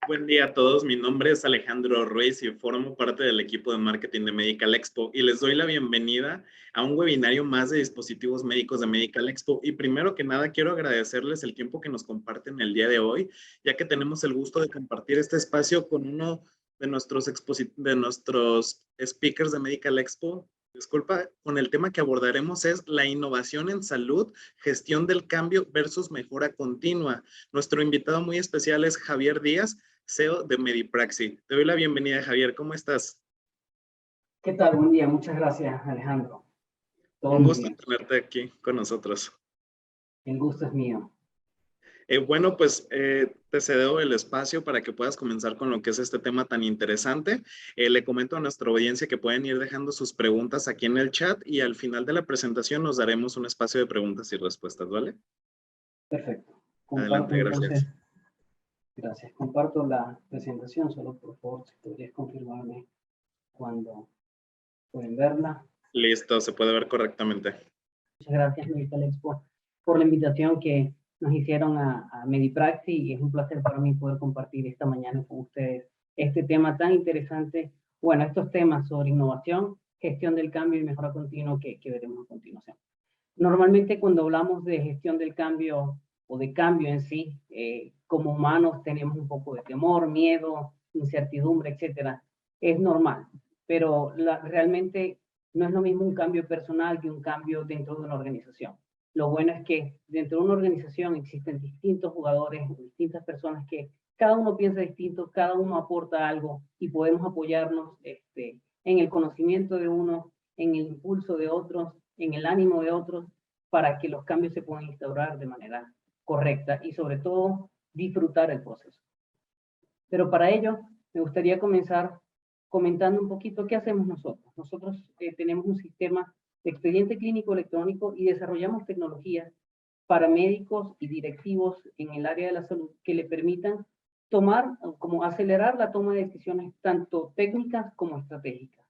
Buen día a todos. Mi nombre es Alejandro Ruiz y formo parte del equipo de marketing de Medical Expo y les doy la bienvenida a un webinario más de dispositivos médicos de Medical Expo. Y primero que nada, quiero agradecerles el tiempo que nos comparten el día de hoy, ya que tenemos el gusto de compartir este espacio con uno de nuestros speakers de Medical Expo. Disculpa, con el tema que abordaremos es la innovación en salud, gestión del cambio versus mejora continua. Nuestro invitado muy especial es Javier Díaz, CEO de Medipraxi. Te doy la bienvenida, Javier. ¿Cómo estás? ¿Qué tal? Buen día. Muchas gracias, Alejandro. Todo Un muy gusto bien. tenerte aquí con nosotros. El gusto es mío. Bueno, pues te cedo el espacio para que puedas comenzar con lo que es este tema tan interesante. Le comento a nuestra audiencia que pueden ir dejando sus preguntas aquí en el chat y al final de la presentación nos daremos un espacio de preguntas y respuestas, ¿vale? Perfecto. Comparto Adelante, entonces. gracias. Gracias. Comparto la presentación. Solo por favor, si podrías confirmarme cuando pueden verla. Listo, se puede ver correctamente. Muchas gracias, Medical Expo, por la invitación que nos hicieron a Medipraxi y es un placer para mí poder compartir esta mañana con ustedes este tema tan interesante. Bueno, estos temas sobre innovación, gestión del cambio y mejora continua que veremos a continuación. Normalmente cuando hablamos de gestión del cambio o de cambio en sí, como humanos tenemos un poco de temor, miedo, incertidumbre, etcétera. Es normal, pero realmente no es lo mismo un cambio personal que un cambio dentro de una organización. Lo bueno es que dentro de una organización existen distintos jugadores, distintas personas que cada uno piensa distinto, cada uno aporta algo y podemos apoyarnos en el conocimiento de uno, en el impulso de otros, en el ánimo de otros, para que los cambios se puedan instaurar de manera correcta y sobre todo disfrutar el proceso. Pero para ello me gustaría comenzar comentando un poquito qué hacemos nosotros. Nosotros tenemos un sistema de expediente clínico electrónico y desarrollamos tecnologías para médicos y directivos en el área de la salud que le permitan tomar, como acelerar la toma de decisiones tanto técnicas como estratégicas.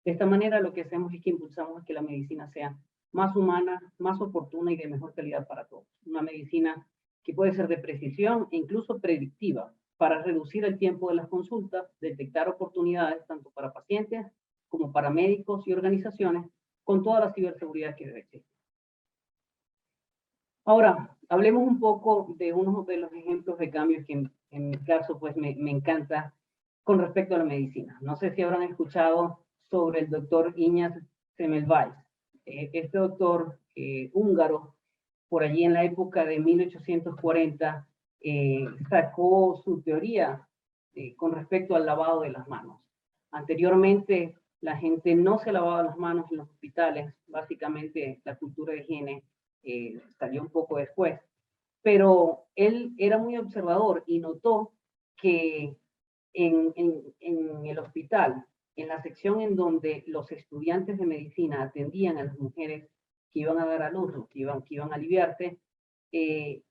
De esta manera lo que hacemos es que impulsamos a que la medicina sea más humana, más oportuna y de mejor calidad para todos. Una medicina que puede ser de precisión e incluso predictiva para reducir el tiempo de las consultas, detectar oportunidades tanto para pacientes como para médicos y organizaciones con toda la ciberseguridad que debe existir. Ahora, hablemos un poco de uno de los ejemplos de cambios que en mi caso pues me encanta con respecto a la medicina. No sé si habrán escuchado sobre el doctor Iñaz Semmelweis. Este doctor húngaro, por allí en la época de 1840, sacó su teoría con respecto al lavado de las manos. Anteriormente, la gente no se lavaba las manos en los hospitales, básicamente la cultura de higiene salió un poco después, pero él era muy observador y notó que en el hospital, en la sección en donde los estudiantes de medicina atendían a las mujeres que iban a dar a luz o que iban a aliviarse,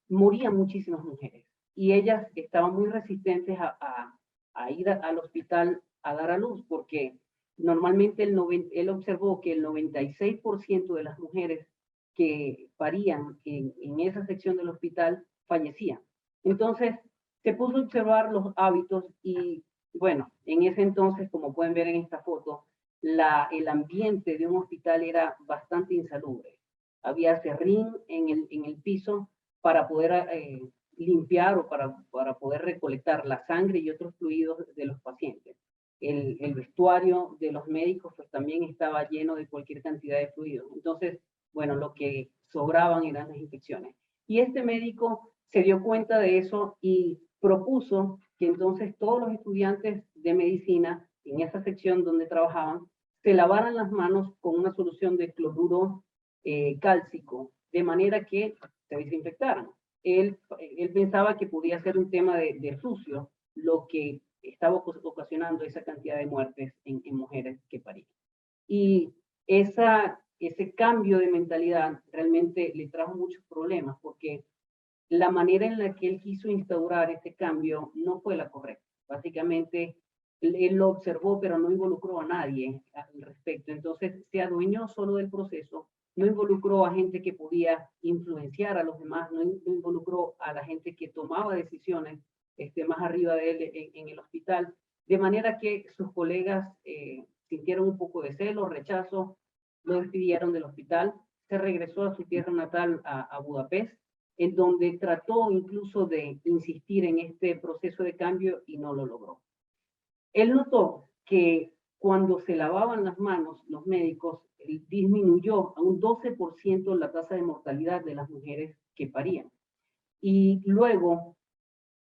morían muchísimas mujeres y ellas estaban muy resistentes a ir al hospital a dar a luz porque normalmente él observó que el 96% de las mujeres que parían en esa sección del hospital fallecían. Entonces, se puso a observar los hábitos y, bueno, en ese entonces, como pueden ver en esta foto, el ambiente de un hospital era bastante insalubre. Había serrín en el piso para poder limpiar o para poder recolectar la sangre y otros fluidos de los pacientes. El vestuario de los médicos pues también estaba lleno de cualquier cantidad de fluidos. Entonces, bueno, lo que sobraban eran las infecciones. Y este médico se dio cuenta de eso y propuso que entonces todos los estudiantes de medicina en esa sección donde trabajaban se lavaran las manos con una solución de cloruro cálcico, de manera que se desinfectaran. Él pensaba que podía ser un tema de sucio lo que estaba ocasionando esa cantidad de muertes en mujeres que parían. Y ese cambio de mentalidad realmente le trajo muchos problemas porque la manera en la que él quiso instaurar este cambio no fue la correcta. Básicamente, él lo observó, pero no involucró a nadie al respecto. Entonces, se adueñó solo del proceso, no involucró a gente que podía influenciar a los demás, no involucró a la gente que tomaba decisiones más arriba de él en el hospital, de manera que sus colegas sintieron un poco de celo, rechazo, lo despidieron del hospital, se regresó a su tierra natal, a Budapest, en donde trató incluso de insistir en este proceso de cambio y no lo logró. Él notó que cuando se lavaban las manos los médicos, disminuyó a un 12% la tasa de mortalidad de las mujeres que parían. Y luego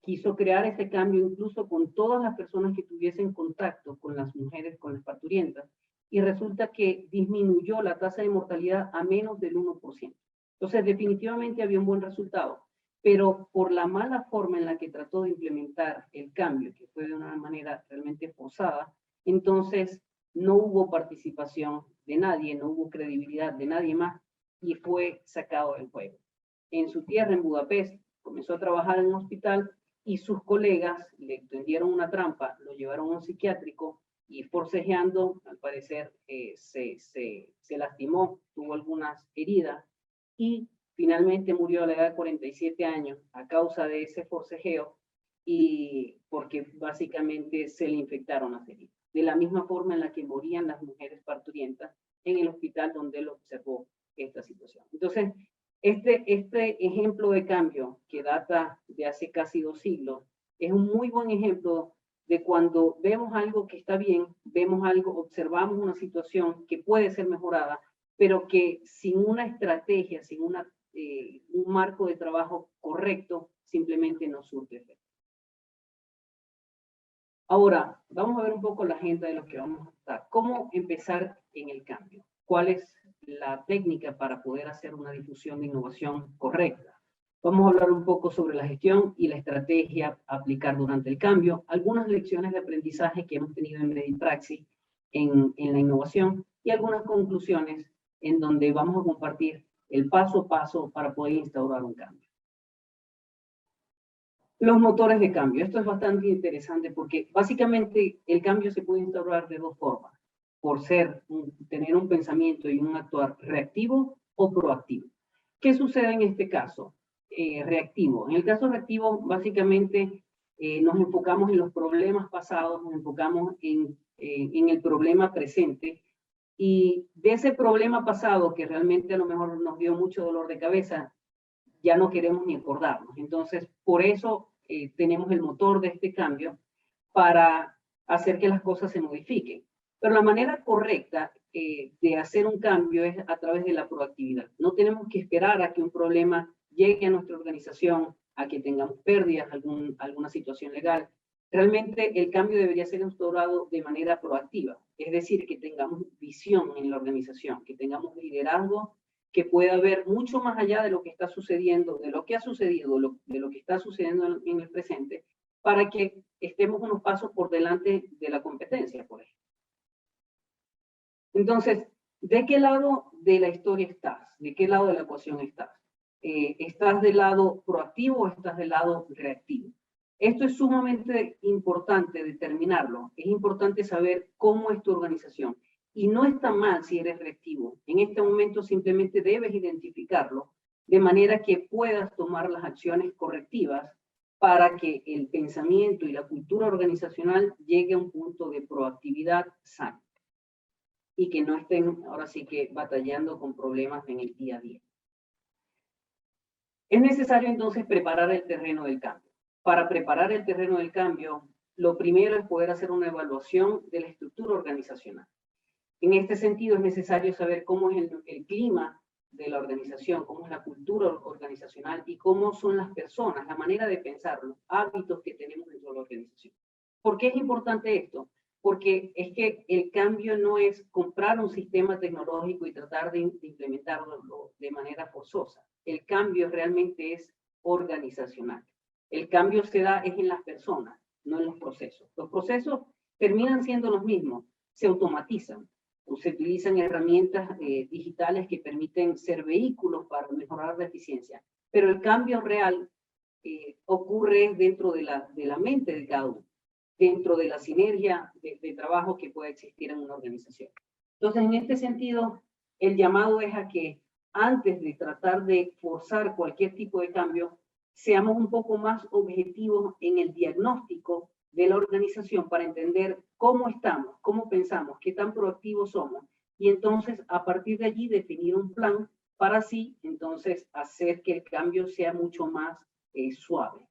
quiso crear ese cambio incluso con todas las personas que tuviesen contacto con las mujeres, con las parturientas, y resulta que disminuyó la tasa de mortalidad a menos del 1%. Entonces, definitivamente había un buen resultado, pero por la mala forma en la que trató de implementar el cambio, que fue de una manera realmente forzada, entonces no hubo participación de nadie, no hubo credibilidad de nadie más, y fue sacado del juego. En su tierra, en Budapest, comenzó a trabajar en un hospital, y sus colegas le tendieron una trampa, lo llevaron a un psiquiátrico y forcejeando, al parecer, se lastimó, tuvo algunas heridas y finalmente murió a la edad de 47 años a causa de ese forcejeo y porque básicamente se le infectaron las heridas. De la misma forma en la que morían las mujeres parturientas en el hospital donde él observó esta situación. Entonces, este ejemplo de cambio que data de hace casi 2 siglos es un muy buen ejemplo de cuando vemos algo que está bien, vemos algo, observamos una situación que puede ser mejorada, pero que sin una estrategia, sin un marco de trabajo correcto, simplemente no surte efecto. Ahora, vamos a ver un poco la agenda de lo que vamos a tratar. ¿Cómo empezar en el cambio? ¿Cuál es la técnica para poder hacer una difusión de innovación correcta? Vamos a hablar un poco sobre la gestión y la estrategia a aplicar durante el cambio, algunas lecciones de aprendizaje que hemos tenido en Medipraxis en la innovación y algunas conclusiones en donde vamos a compartir el paso a paso para poder instaurar un cambio. Los motores de cambio. Esto es bastante interesante porque básicamente el cambio se puede instaurar de 2 formas, por tener un pensamiento y un actuar reactivo o proactivo. ¿Qué sucede en este caso? Reactivo. En el caso reactivo, básicamente nos enfocamos en los problemas pasados, nos enfocamos en el problema presente y de ese problema pasado que realmente a lo mejor nos dio mucho dolor de cabeza, ya no queremos ni acordarnos. Entonces, por eso tenemos el motor de este cambio para hacer que las cosas se modifiquen. Pero la manera correcta de hacer un cambio es a través de la proactividad. No tenemos que esperar a que un problema llegue a nuestra organización, a que tengamos pérdidas, alguna situación legal. Realmente el cambio debería ser instaurado de manera proactiva, es decir, que tengamos visión en la organización, que tengamos liderazgo, que pueda ver mucho más allá de lo que está sucediendo, de lo que ha sucedido, de lo que está sucediendo en el presente, para que estemos unos pasos por delante de la competencia, por ejemplo. Entonces, ¿de qué lado de la historia estás? ¿De qué lado de la ecuación estás? ¿Estás del lado proactivo o estás del lado reactivo? Esto es sumamente importante determinarlo. Es importante saber cómo es tu organización. Y no está mal si eres reactivo. En este momento simplemente debes identificarlo de manera que puedas tomar las acciones correctivas para que el pensamiento y la cultura organizacional llegue a un punto de proactividad sana y que no estén ahora sí que batallando con problemas en el día a día. Es necesario entonces preparar el terreno del cambio. Para preparar el terreno del cambio, lo primero es poder hacer una evaluación de la estructura organizacional. En este sentido, es necesario saber cómo es el clima de la organización, cómo es la cultura organizacional y cómo son las personas, la manera de pensar, los hábitos que tenemos dentro de la organización. ¿Por qué es importante esto? Porque es que el cambio no es comprar un sistema tecnológico y tratar de implementarlo de manera forzosa. El cambio realmente es organizacional. El cambio se da es en las personas, no en los procesos. Los procesos terminan siendo los mismos, se automatizan. Se utilizan herramientas digitales que permiten ser vehículos para mejorar la eficiencia, pero el cambio real ocurre dentro de la mente de cada uno, dentro de la sinergia de trabajo que puede existir en una organización. Entonces, en este sentido, el llamado es a que antes de tratar de forzar cualquier tipo de cambio, seamos un poco más objetivos en el diagnóstico de la organización para entender cómo estamos, cómo pensamos, qué tan proactivos somos, y entonces a partir de allí definir un plan para así entonces hacer que el cambio sea mucho más suave.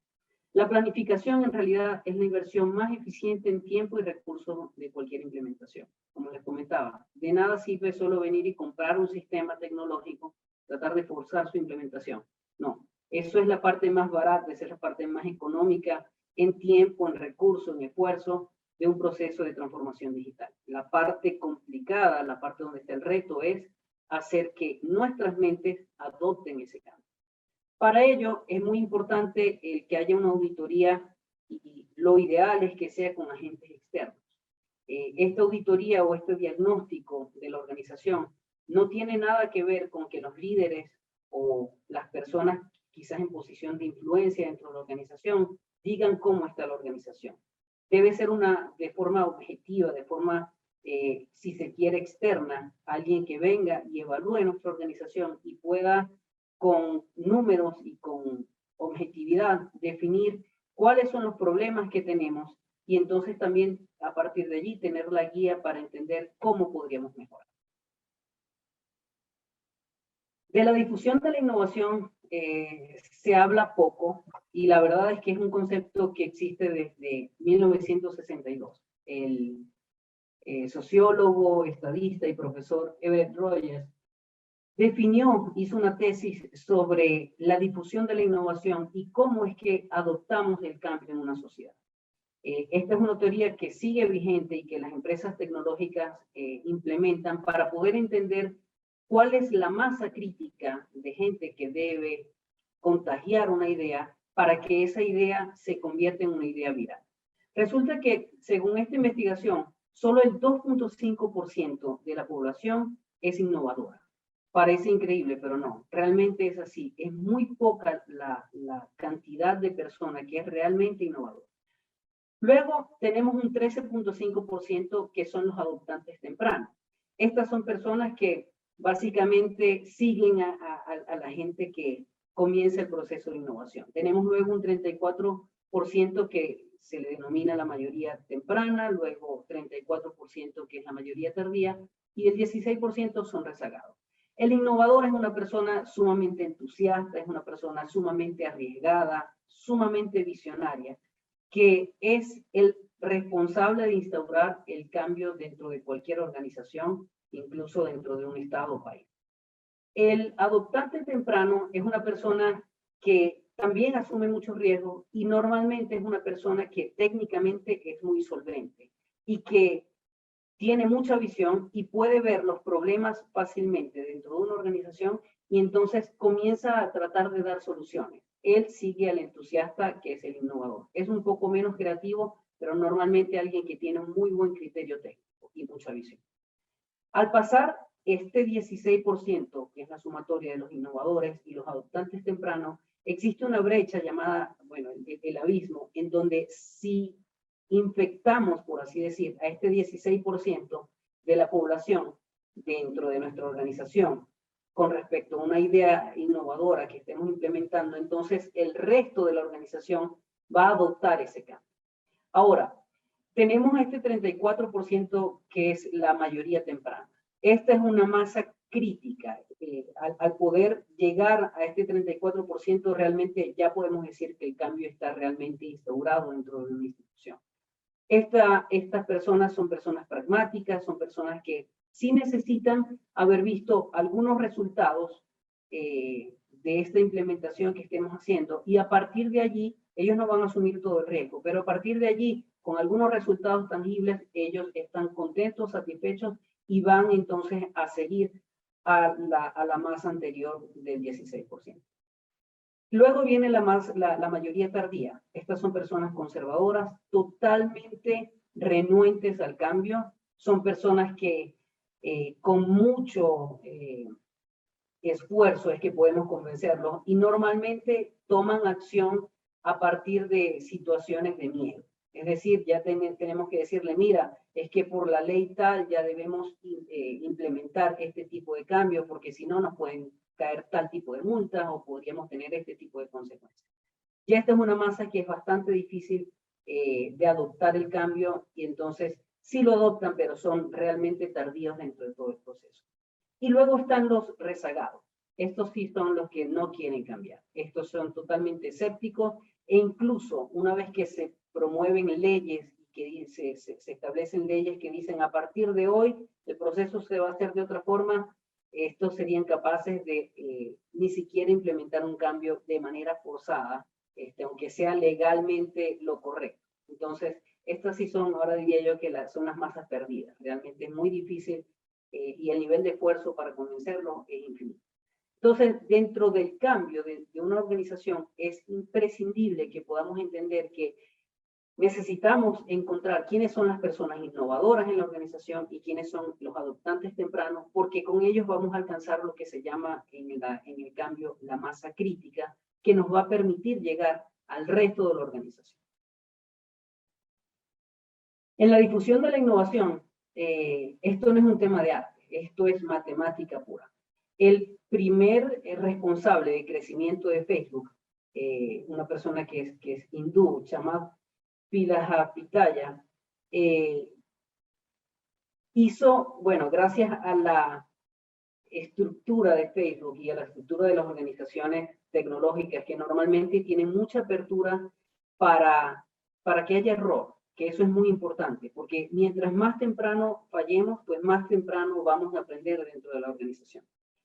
La planificación en realidad es la inversión más eficiente en tiempo y recursos de cualquier implementación. Como les comentaba, de nada sirve solo venir y comprar un sistema tecnológico, tratar de forzar su implementación. No, eso es la parte más barata, esa es la parte más económica en tiempo, en recursos, en esfuerzo de un proceso de transformación digital. La parte complicada, la parte donde está el reto es hacer que nuestras mentes adopten ese cambio. Para ello es muy importante el que haya una auditoría y lo ideal es que sea con agentes externos. Esta auditoría o este diagnóstico de la organización no tiene nada que ver con que los líderes o las personas quizás en posición de influencia dentro de la organización digan cómo está la organización. Debe ser de forma objetiva, de forma, si se quiere, externa, alguien que venga y evalúe nuestra organización y pueda con números y con objetividad definir cuáles son los problemas que tenemos y entonces también a partir de allí tener la guía para entender cómo podríamos mejorar. De la difusión de la innovación se habla poco y la verdad es que es un concepto que existe desde 1962. El sociólogo, estadista y profesor Everett Rogers hizo una tesis sobre la difusión de la innovación y cómo es que adoptamos el cambio en una sociedad. Esta es una teoría que sigue vigente y que las empresas tecnológicas implementan para poder entender cuál es la masa crítica de gente que debe contagiar una idea para que esa idea se convierta en una idea viral. Resulta que, según esta investigación, solo el 2.5% de la población es innovadora. Parece increíble, pero no, realmente es así. Es muy poca la cantidad de personas que es realmente innovadora. Luego tenemos un 13.5% que son los adoptantes tempranos. Estas son personas que básicamente siguen a la gente que comienza el proceso de innovación. Tenemos luego un 34% que se le denomina la mayoría temprana, luego 34% que es la mayoría tardía y el 16% son rezagados. El innovador es una persona sumamente entusiasta, es una persona sumamente arriesgada, sumamente visionaria, que es el responsable de instaurar el cambio dentro de cualquier organización, incluso dentro de un estado o país. El adoptante temprano es una persona que también asume mucho riesgo y normalmente es una persona que técnicamente es muy solvente y que tiene mucha visión y puede ver los problemas fácilmente dentro de una organización y entonces comienza a tratar de dar soluciones. Él sigue al entusiasta que es el innovador. Es un poco menos creativo, pero normalmente alguien que tiene un muy buen criterio técnico y mucha visión. Al pasar este 16%, que es la sumatoria de los innovadores y los adoptantes tempranos, existe una brecha llamada, bueno, el abismo, en donde si infectamos, por así decir, a este 16% de la población dentro de nuestra organización con respecto a una idea innovadora que estemos implementando, entonces el resto de la organización va a adoptar ese cambio. Ahora, tenemos este 34% que es la mayoría temprana. Esta es una masa crítica. Al poder llegar a este 34%, realmente ya podemos decir que el cambio está realmente instaurado dentro de una institución. Estas personas son personas pragmáticas, son personas que sí necesitan haber visto algunos resultados de esta implementación que estemos haciendo y a partir de allí, ellos no van a asumir todo el riesgo, pero a partir de allí, con algunos resultados tangibles, ellos están contentos, satisfechos y van entonces a seguir a la masa anterior del 16%. Luego viene la mayoría tardía. Estas son personas conservadoras, totalmente renuentes al cambio. Son personas que con mucho esfuerzo es que podemos convencerlos y normalmente toman acción a partir de situaciones de miedo. Es decir, ya tenemos que decirle, mira, es que por la ley tal ya debemos implementar este tipo de cambios porque si no nos pueden caer tal tipo de multas o podríamos tener este tipo de consecuencias. Ya esta es una masa que es bastante difícil de adoptar el cambio y entonces sí lo adoptan, pero son realmente tardíos dentro de todo el proceso. Y luego están los rezagados. Estos sí son los que no quieren cambiar. Estos son totalmente escépticos e incluso una vez que se promueven leyes, que se establecen leyes que dicen a partir de hoy el proceso se va a hacer de otra forma, estos serían capaces de ni siquiera implementar un cambio de manera forzada, aunque sea legalmente lo correcto. Entonces, estas sí son, ahora diría yo que son las masas perdidas. Realmente es muy difícil y el nivel de esfuerzo para convencerlo es infinito. Entonces, dentro del cambio de una organización es imprescindible que podamos entender que necesitamos encontrar quiénes son las personas innovadoras en la organización y quiénes son los adoptantes tempranos, porque con ellos vamos a alcanzar lo que se llama en el cambio la masa crítica, que nos va a permitir llegar al resto de la organización. En la difusión de la innovación, esto no es un tema de arte, esto es matemática pura. El primer responsable de crecimiento de Facebook, una persona que es hindú, Chamath Palihapitiya, hizo, bueno, gracias a la estructura de Facebook y a la estructura de las organizaciones tecnológicas que normalmente tienen mucha apertura para que haya error, que eso es muy importante, porque mientras más temprano fallemos, pues más temprano vamos a aprender dentro de la organización.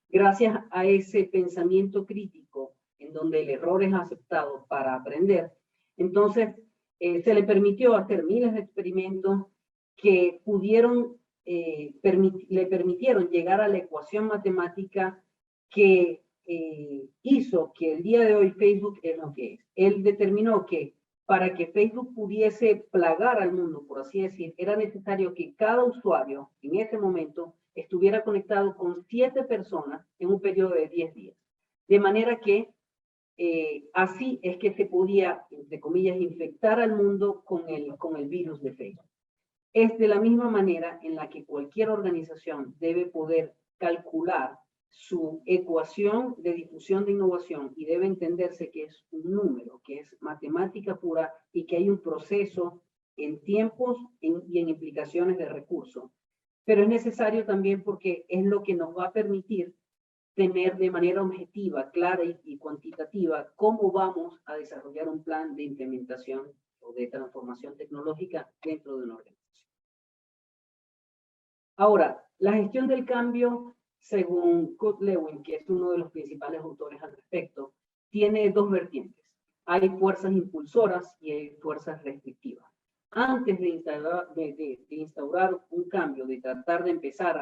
Gracias a ese pensamiento crítico en donde el error es aceptado para aprender, entonces se le permitió hacer miles de experimentos que pudieron, le permitieron llegar a la ecuación matemática que hizo que el día de hoy Facebook es lo que es. Él determinó que para que Facebook pudiese plagar al mundo, por así decir, era necesario que cada usuario en ese momento estuviera conectado con 7 personas en un periodo de 10 días. De manera que así es que se podía, entre comillas, infectar al mundo con el virus de Facebook. Es de la misma manera en la que cualquier organización debe poder calcular su ecuación de difusión de innovación y debe entenderse que es un número, que es matemática pura y que hay un proceso en tiempos y en implicaciones de recursos. Pero es necesario también porque es lo que nos va a permitir tener de manera objetiva, clara y cuantitativa cómo vamos a desarrollar un plan de implementación o de transformación tecnológica dentro de una organización. Ahora, la gestión del cambio, según Kurt Lewin, que es uno de los principales autores al respecto, tiene 2 vertientes. Hay fuerzas impulsoras y hay fuerzas restrictivas. Antes de instaurar un cambio, de tratar de empezar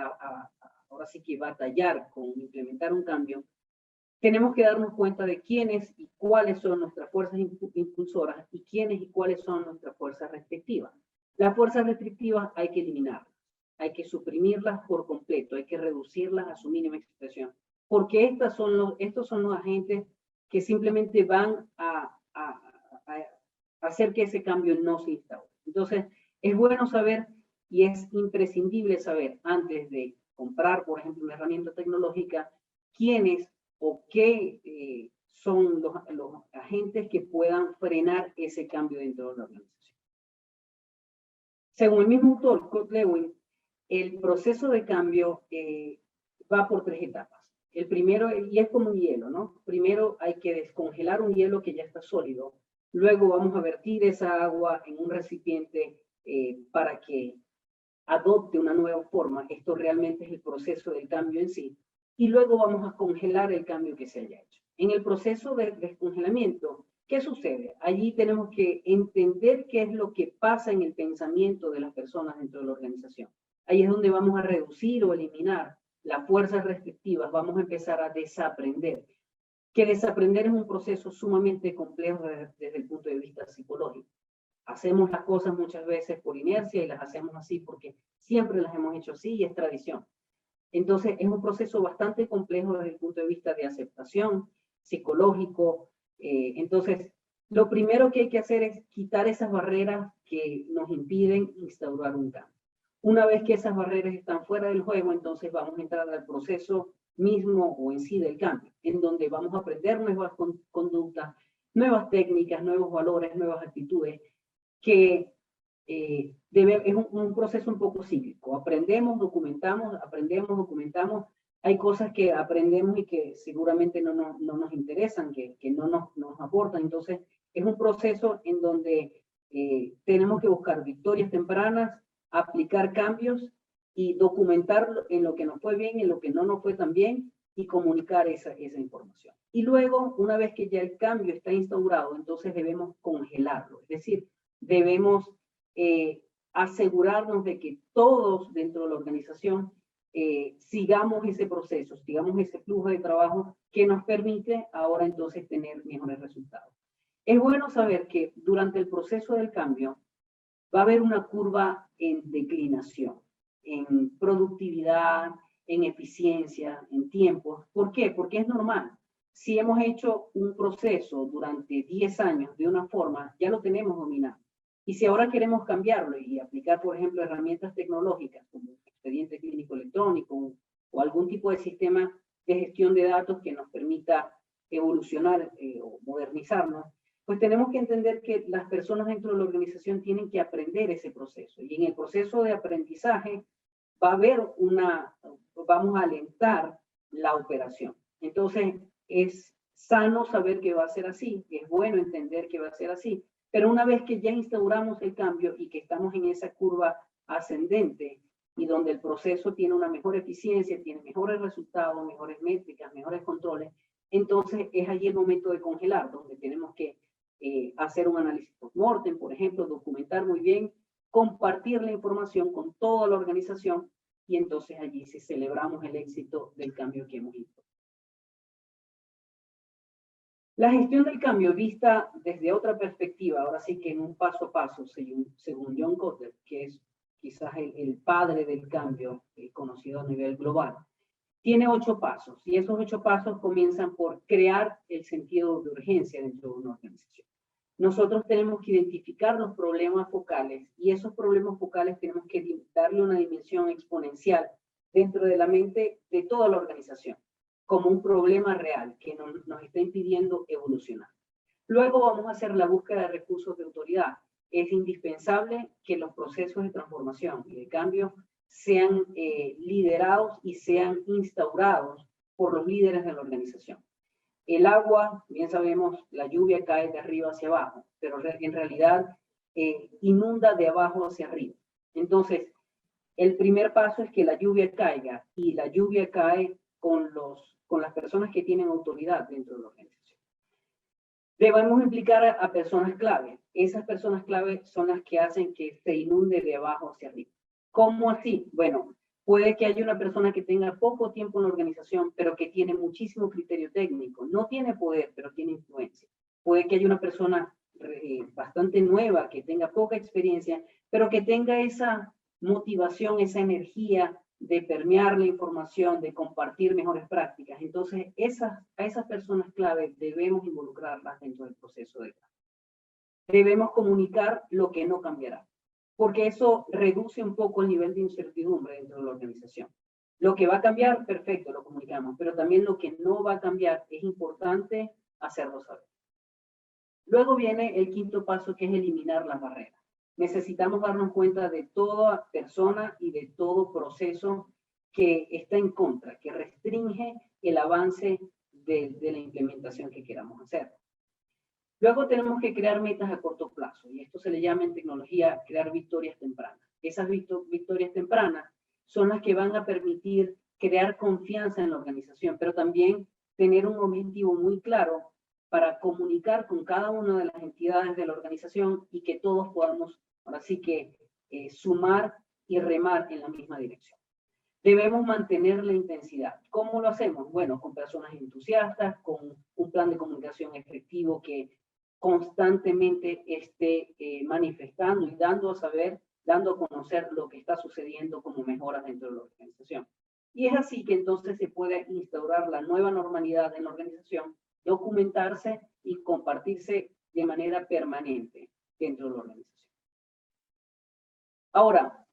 ahora sí que batallar con implementar un cambio, tenemos que darnos cuenta de quiénes y cuáles son nuestras fuerzas impulsoras y quiénes y cuáles son nuestras fuerzas restrictivas. Las fuerzas restrictivas hay que eliminarlas. Hay que suprimirlas por completo, hay que reducirlas a su mínima expresión, porque estos son los agentes que simplemente van a hacer que ese cambio no se instaure. Entonces, es bueno saber y es imprescindible saber antes de comprar, por ejemplo, una herramienta tecnológica, quiénes o qué son los agentes que puedan frenar ese cambio dentro de la organización. Según el mismo autor, Kurt Lewin, el proceso de cambio va por 3 etapas. El primero, y es como un hielo, ¿no? Primero hay que descongelar un hielo que ya está sólido. Luego vamos a vertir esa agua en un recipiente para que adopte una nueva forma. Esto realmente es el proceso del cambio en sí. Y luego vamos a congelar el cambio que se haya hecho. En el proceso de descongelamiento, ¿qué sucede? Allí tenemos que entender qué es lo que pasa en el pensamiento de las personas dentro de la organización. Ahí es donde vamos a reducir o eliminar las fuerzas restrictivas, vamos a empezar a desaprender. Que desaprender es un proceso sumamente complejo desde el punto de vista psicológico. Hacemos las cosas muchas veces por inercia y las hacemos así porque siempre las hemos hecho así y es tradición. Entonces es un proceso bastante complejo desde el punto de vista de aceptación, psicológico. Entonces, lo primero que hay que hacer es quitar esas barreras que nos impiden instaurar un cambio. Una vez que esas barreras están fuera del juego, entonces vamos a entrar al proceso mismo o en sí del cambio, en donde vamos a aprender nuevas conductas, nuevas técnicas, nuevos valores, nuevas actitudes, que es un proceso un poco cíclico. Aprendemos, documentamos. Hay cosas que aprendemos y que seguramente no nos interesan, que no nos aportan. Entonces, es un proceso en donde tenemos que buscar victorias tempranas, aplicar cambios y documentar en lo que nos fue bien y en lo que no nos fue tan bien y comunicar esa información. Y luego, una vez que ya el cambio está instaurado, entonces debemos congelarlo. Es decir, debemos asegurarnos de que todos dentro de la organización sigamos ese proceso, sigamos ese flujo de trabajo que nos permite ahora entonces tener mejores resultados. Es bueno saber que durante el proceso del cambio va a haber una curva en declinación, en productividad, en eficiencia, en tiempo. ¿Por qué? Porque es normal. Si hemos hecho un proceso durante 10 años de una forma, ya lo tenemos dominado. Y si ahora queremos cambiarlo y aplicar, por ejemplo, herramientas tecnológicas como expediente clínico electrónico o algún tipo de sistema de gestión de datos que nos permita evolucionar o modernizarnos, pues tenemos que entender que las personas dentro de la organización tienen que aprender ese proceso. Y en el proceso de aprendizaje va a haber vamos a alentar la operación. Entonces, es sano saber que va a ser así, es bueno entender que va a ser así, pero una vez que ya instauramos el cambio y que estamos en esa curva ascendente y donde el proceso tiene una mejor eficiencia, tiene mejores resultados, mejores métricas, mejores controles, entonces es allí el momento de congelar, donde tenemos que hacer un análisis post-mortem, por ejemplo, documentar muy bien, compartir la información con toda la organización y entonces allí sí celebramos el éxito del cambio que hemos hecho. La gestión del cambio vista desde otra perspectiva, ahora sí que en un paso a paso, según John Kotter, que es quizás el padre del cambio conocido a nivel global, tiene 8 pasos y esos 8 pasos comienzan por crear el sentido de urgencia dentro de una organización. Nosotros tenemos que identificar los problemas focales y esos problemas focales tenemos que darle una dimensión exponencial dentro de la mente de toda la organización, como un problema real que nos está impidiendo evolucionar. Luego vamos a hacer la búsqueda de recursos de autoridad. Es indispensable que los procesos de transformación y de cambio sean liderados y sean instaurados por los líderes de la organización. El agua, bien sabemos, la lluvia cae de arriba hacia abajo, pero en realidad inunda de abajo hacia arriba. Entonces, el primer paso es que la lluvia caiga y la lluvia cae con las personas que tienen autoridad dentro de la organización. Debemos implicar a personas clave. Esas personas clave son las que hacen que se inunde de abajo hacia arriba. ¿Cómo así? Bueno, puede que haya una persona que tenga poco tiempo en la organización, pero que tiene muchísimo criterio técnico. No tiene poder, pero tiene influencia. Puede que haya una persona bastante nueva, que tenga poca experiencia, pero que tenga esa motivación, esa energía de permear la información, de compartir mejores prácticas. Entonces, a esas personas clave debemos involucrarlas dentro del proceso de cambio. Debemos comunicar lo que no cambiará, porque eso reduce un poco el nivel de incertidumbre dentro de la organización. Lo que va a cambiar, perfecto, lo comunicamos, pero también lo que no va a cambiar es importante hacerlo saber. Luego viene el quinto paso, que es eliminar las barreras. Necesitamos darnos cuenta de toda persona y de todo proceso que está en contra, que restringe el avance de la implementación que queramos hacer. Luego tenemos que crear metas a corto plazo, y esto se le llama en tecnología crear victorias tempranas. Esas victorias tempranas son las que van a permitir crear confianza en la organización, pero también tener un objetivo muy claro para comunicar con cada una de las entidades de la organización y que todos podamos, ahora sí que, sumar y remar en la misma dirección. Debemos mantener la intensidad. ¿Cómo lo hacemos? Bueno, con personas entusiastas, con un plan de comunicación efectivo que constantemente esté manifestando y dando a saber, dando a conocer lo que está sucediendo como mejoras dentro de la organización. Y es así que entonces se puede instaurar la nueva normalidad en la organización, documentarse y compartirse de manera permanente dentro de la organización. Ahora,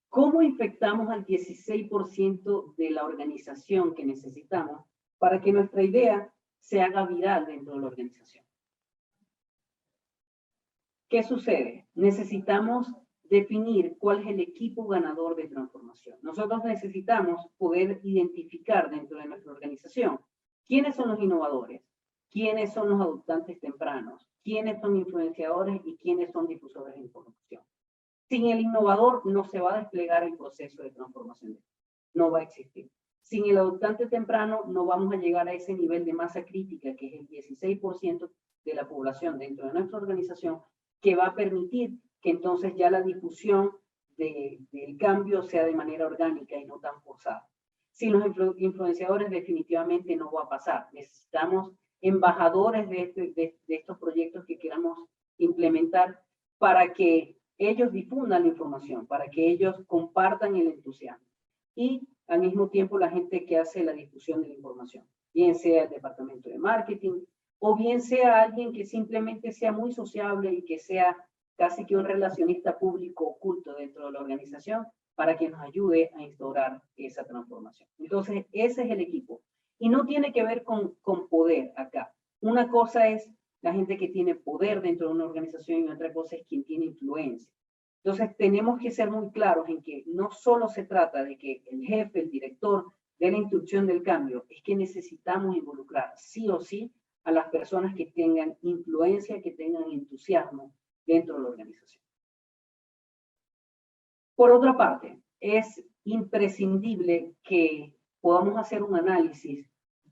¿cómo infectamos al 16% de la organización que necesitamos para que nuestra idea se haga viral dentro de la organización? ¿Qué sucede? Necesitamos definir cuál es el equipo ganador de transformación. Nosotros necesitamos poder identificar dentro de nuestra organización quiénes son los innovadores, quiénes son los adoptantes tempranos, quiénes son influenciadores y quiénes son difusores de información. Sin el innovador no se va a desplegar el proceso de transformación. No va a existir. Sin el adoptante temprano no vamos a llegar a ese nivel de masa crítica, que es el 16% de la población dentro de nuestra organización, que va a permitir que entonces ya la difusión del cambio sea de manera orgánica y no tan forzada. Sin los influenciadores definitivamente no va a pasar. Necesitamos embajadores de estos proyectos que queramos implementar para que ellos difundan la información, para que ellos compartan el entusiasmo. Y al mismo tiempo la gente que hace la difusión de la información, bien sea el departamento de marketing, o bien sea alguien que simplemente sea muy sociable y que sea casi que un relacionista público oculto dentro de la organización para que nos ayude a instaurar esa transformación. Entonces, ese es el equipo. Y no tiene que ver con poder acá. Una cosa es la gente que tiene poder dentro de una organización y otra cosa es quien tiene influencia. Entonces, tenemos que ser muy claros en que no solo se trata de que el jefe, el director de la instrucción del cambio, es que necesitamos involucrar sí o sí a las personas que tengan influencia, que tengan entusiasmo dentro de la organización. Por otra parte, es imprescindible que podamos hacer un análisis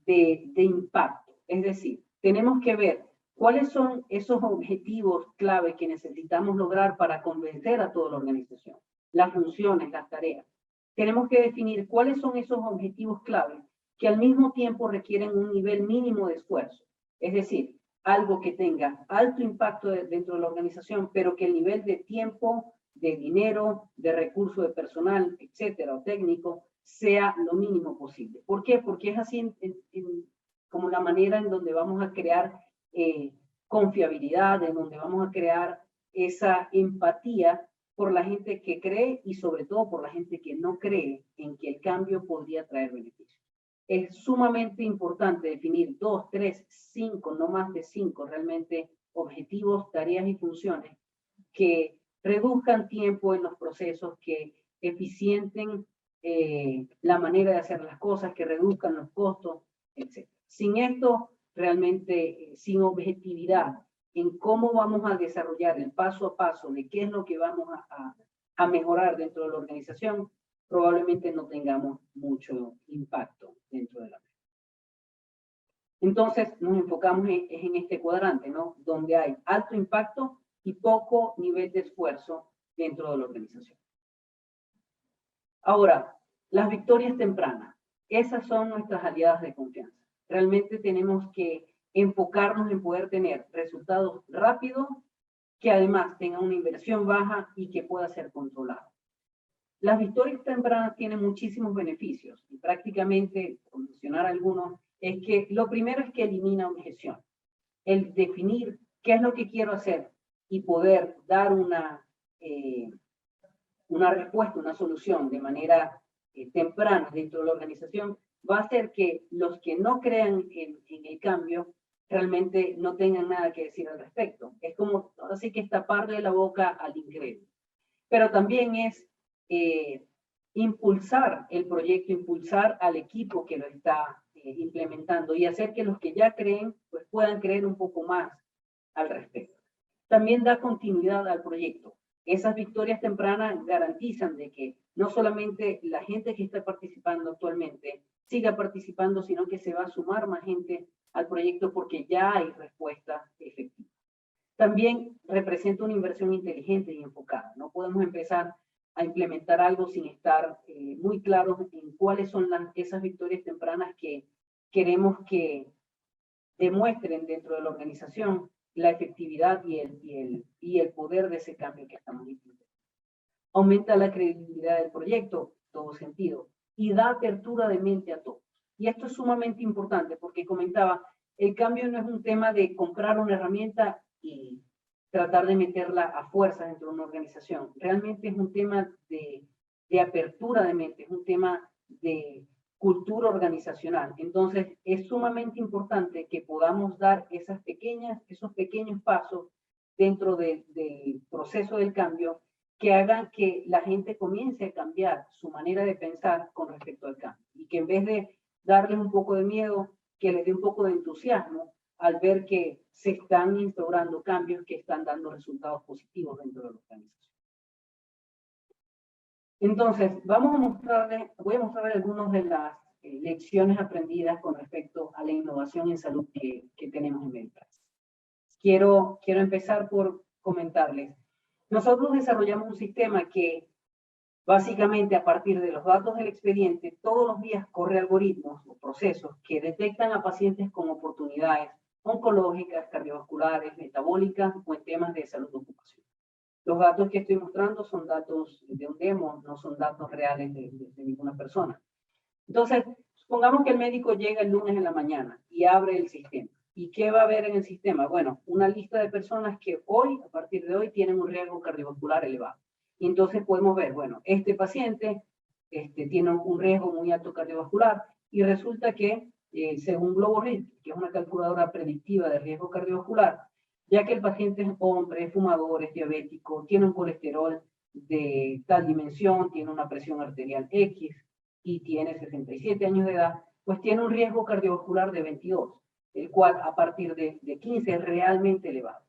de impacto. Es decir, tenemos que ver cuáles son esos objetivos clave que necesitamos lograr para convencer a toda la organización, las funciones, las tareas. Tenemos que definir cuáles son esos objetivos clave que al mismo tiempo requieren un nivel mínimo de esfuerzo. Es decir, algo que tenga alto impacto dentro de la organización, pero que el nivel de tiempo, de dinero, de recursos de personal, etcétera, o técnico, sea lo mínimo posible. ¿Por qué? Porque es así como la manera en donde vamos a crear confiabilidad, en donde vamos a crear esa empatía por la gente que cree y sobre todo por la gente que no cree en que el cambio podría traer beneficios. Es sumamente importante definir 2, 3, 5, no más de 5 realmente objetivos, tareas y funciones que reduzcan tiempo en los procesos, que eficienten la manera de hacer las cosas, que reduzcan los costos, etc. Sin esto, realmente, sin objetividad en cómo vamos a desarrollar el paso a paso de qué es lo que vamos a mejorar dentro de la organización, probablemente no tengamos mucho impacto dentro de la red. Entonces, nos enfocamos en este cuadrante, ¿no? Donde hay alto impacto y poco nivel de esfuerzo dentro de la organización. Ahora, las victorias tempranas. Esas son nuestras aliadas de confianza. Realmente tenemos que enfocarnos en poder tener resultados rápidos, que además tengan una inversión baja y que pueda ser controlado. Las victorias tempranas tienen muchísimos beneficios y prácticamente, por mencionar algunos, es que lo primero es que elimina objeción. El definir qué es lo que quiero hacer y poder dar una respuesta, una solución de manera temprana dentro de la organización, va a hacer que los que no crean en el cambio realmente no tengan nada que decir al respecto. Es como, así que es taparle la boca al incrédulo. Pero también es impulsar el proyecto, impulsar al equipo que lo está implementando y hacer que los que ya creen pues puedan creer un poco más al respecto. También da continuidad al proyecto. Esas victorias tempranas garantizan de que no solamente la gente que está participando actualmente siga participando, sino que se va a sumar más gente al proyecto porque ya hay respuesta efectiva. También representa una inversión inteligente y enfocada. No podemos empezar a implementar algo sin estar muy claros en cuáles son esas victorias tempranas que queremos que demuestren dentro de la organización la efectividad y el poder de ese cambio que estamos implementando. Aumenta la credibilidad del proyecto, todo sentido, y da apertura de mente a todos. Y esto es sumamente importante porque comentaba, el cambio no es un tema de comprar una herramienta y tratar de meterla a fuerza dentro de una organización. Realmente es un tema de apertura de mente, es un tema de cultura organizacional. Entonces, es sumamente importante que podamos dar esos pequeños pasos dentro del proceso del cambio que hagan que la gente comience a cambiar su manera de pensar con respecto al cambio. Y que en vez de darles un poco de miedo, que les dé un poco de entusiasmo al ver que se están instaurando cambios que están dando resultados positivos dentro de la organización. Entonces, voy a mostrarles algunas de las lecciones aprendidas con respecto a la innovación en salud que tenemos en Medipraxis. Quiero empezar por comentarles. Nosotros desarrollamos un sistema que básicamente a partir de los datos del expediente, todos los días corre algoritmos o procesos que detectan a pacientes con oportunidades oncológicas, cardiovasculares, metabólicas o en temas de salud ocupacional. Los datos que estoy mostrando son datos de un demo, no son datos reales de ninguna persona. Entonces, supongamos que el médico llega el lunes en la mañana y abre el sistema. ¿Y qué va a haber en el sistema? Bueno, una lista de personas que hoy, a partir de hoy, tienen un riesgo cardiovascular elevado. Y entonces podemos ver, bueno, este paciente tiene un riesgo muy alto cardiovascular y resulta que, según GloboRisk, que es una calculadora predictiva de riesgo cardiovascular, ya que el paciente es hombre, es fumador, es diabético, tiene un colesterol de tal dimensión, tiene una presión arterial X y tiene 67 años de edad, pues tiene un riesgo cardiovascular de 22, el cual a partir de 15 es realmente elevado.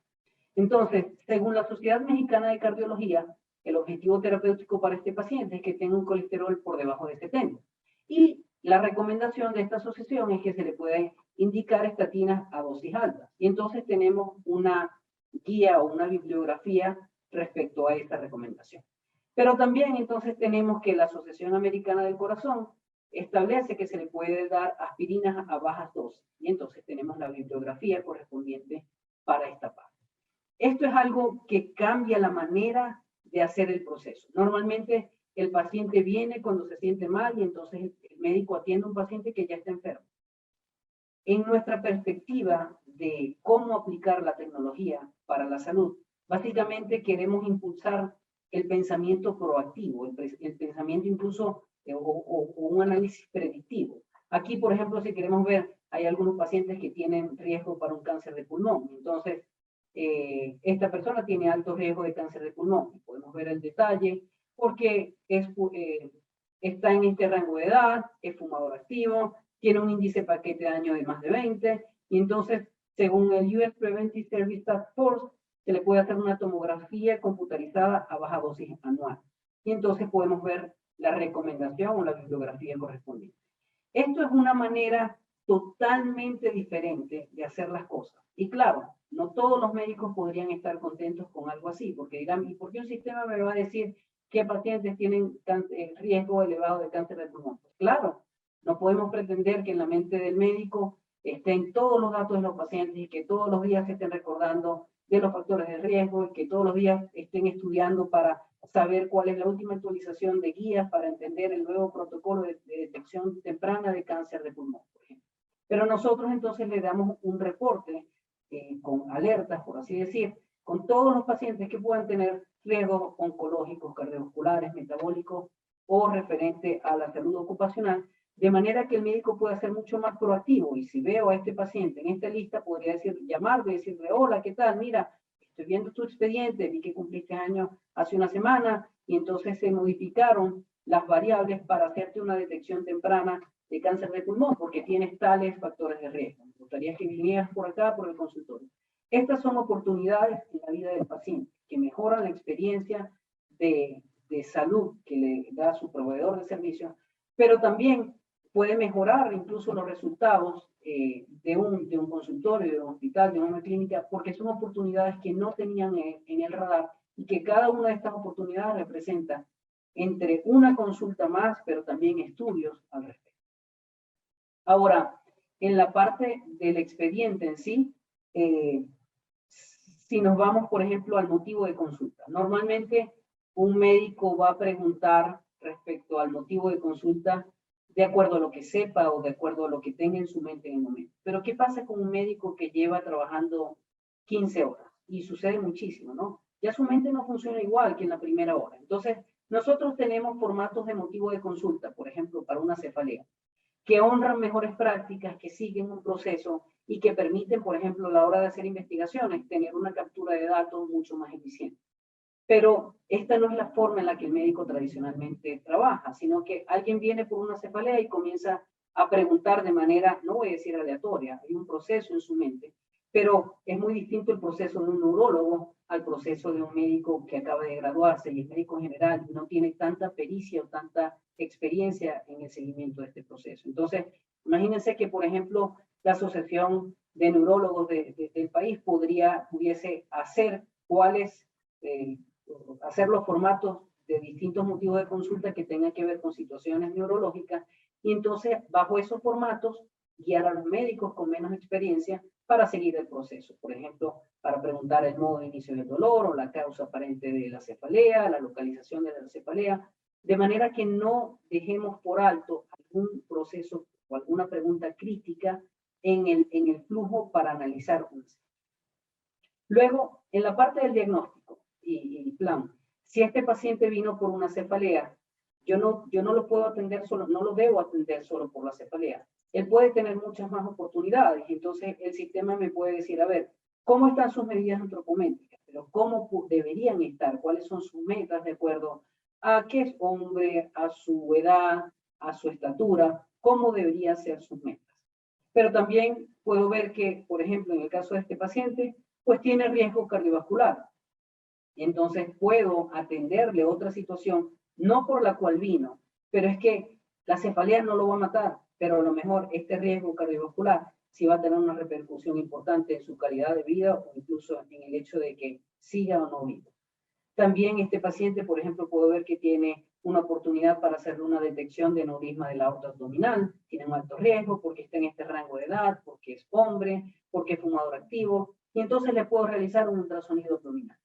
Entonces, según la Sociedad Mexicana de Cardiología, el objetivo terapéutico para este paciente es que tenga un colesterol por debajo de 70. Y la recomendación de esta asociación es que se le puede indicar estatinas a dosis altas. Y entonces tenemos una guía o una bibliografía respecto a esta recomendación. Pero también entonces tenemos que la Asociación Americana del Corazón establece que se le puede dar aspirinas a bajas dosis. Y entonces tenemos la bibliografía correspondiente para esta parte. Esto es algo que cambia la manera de hacer el proceso. Normalmente el paciente viene cuando se siente mal y entonces el médico atiende a un paciente que ya está enfermo. En nuestra perspectiva de cómo aplicar la tecnología para la salud, básicamente queremos impulsar el pensamiento proactivo, el pensamiento incluso o un análisis predictivo. Aquí, por ejemplo, si queremos ver, hay algunos pacientes que tienen riesgo para un cáncer de pulmón. Entonces, esta persona tiene alto riesgo de cáncer de pulmón. Y podemos ver el detalle porque está en este rango de edad, es fumador activo, tiene un índice paquete de daño de más de 20, y entonces, según el US Preventive Service Task Force, se le puede hacer una tomografía computarizada a baja dosis anual. Y entonces podemos ver la recomendación o la bibliografía correspondiente. Esto es una manera totalmente diferente de hacer las cosas. Y claro, no todos los médicos podrían estar contentos con algo así, porque dirán, ¿y por qué un sistema me va a decir qué pacientes tienen riesgo elevado de cáncer de pulmón? Pues claro, no podemos pretender que en la mente del médico estén todos los datos de los pacientes y que todos los días se estén recordando de los factores de riesgo y que todos los días estén estudiando para saber cuál es la última actualización de guías para entender el nuevo protocolo de detección temprana de cáncer de pulmón, por ejemplo. Pero nosotros entonces le damos un reporte con alertas, por así decir, con todos los pacientes que puedan tener riesgos oncológicos, cardiovasculares, metabólicos o referente a la salud ocupacional, de manera que el médico pueda ser mucho más proactivo. Y si veo a este paciente en esta lista, podría llamarle y decirle, hola, ¿qué tal? Mira, estoy viendo tu expediente, vi que cumpliste años hace una semana y entonces se modificaron las variables para hacerte una detección temprana de cáncer de pulmón porque tienes tales factores de riesgo. Me gustaría que vinieras por acá, por el consultorio. Estas son oportunidades en la vida del paciente que mejoran la experiencia de salud que le da su proveedor de servicios, pero también puede mejorar incluso los resultados de un consultorio, de un hospital, de una clínica, porque son oportunidades que no tenían en el radar y que cada una de estas oportunidades representa entre una consulta más, pero también estudios al respecto. Ahora, en la parte del expediente en sí, si nos vamos, por ejemplo, al motivo de consulta, normalmente un médico va a preguntar respecto al motivo de consulta de acuerdo a lo que sepa o de acuerdo a lo que tenga en su mente en el momento. Pero ¿qué pasa con un médico que lleva trabajando 15 horas? Y sucede muchísimo, ¿no? Ya su mente no funciona igual que en la primera hora. Entonces, nosotros tenemos formatos de motivo de consulta, por ejemplo, para una cefalea. que honran mejores prácticas, que siguen un proceso y que permiten, por ejemplo, a la hora de hacer investigaciones, tener una captura de datos mucho más eficiente. Pero esta no es la forma en la que el médico tradicionalmente trabaja, sino que alguien viene por una cefalea y comienza a preguntar de manera, no voy a decir aleatoria, hay un proceso en su mente, pero es muy distinto el proceso de un neurólogo al proceso de un médico que acaba de graduarse y es médico general y no tiene tanta pericia o tanta experiencia en el seguimiento de este proceso. Entonces, imagínense que, por ejemplo, la Asociación de Neurólogos del país pudiese hacer hacer los formatos de distintos motivos de consulta que tengan que ver con situaciones neurológicas y entonces bajo esos formatos guiar a los médicos con menos experiencia para seguir el proceso. Por ejemplo, para preguntar el modo de inicio del dolor o la causa aparente de la cefalea, la localización de la cefalea, de manera que no dejemos por alto algún proceso o alguna pregunta crítica en el flujo para analizar un. Luego, en la parte del diagnóstico y plan, si este paciente vino por una cefalea, yo no lo puedo atender solo, no lo debo atender solo por la cefalea. Él puede tener muchas más oportunidades. Entonces, el sistema me puede decir, a ver, ¿cómo están sus medidas antropométricas? Pero ¿cómo deberían estar? ¿Cuáles son sus metas de acuerdo a qué es hombre, a su edad, a su estatura? ¿Cómo deberían ser sus metas? Pero también puedo ver que, por ejemplo, en el caso de este paciente, pues tiene riesgo cardiovascular. Entonces puedo atenderle otra situación, no por la cual vino, pero es que la cefalea no lo va a matar, pero a lo mejor este riesgo cardiovascular sí va a tener una repercusión importante en su calidad de vida o incluso en el hecho de que siga o no vivo. También este paciente, por ejemplo, puedo ver que tiene una oportunidad para hacerle una detección de aneurisma de la aorta abdominal, tiene un alto riesgo porque está en este rango de edad, porque es hombre, porque es fumador activo, y entonces le puedo realizar un ultrasonido abdominal.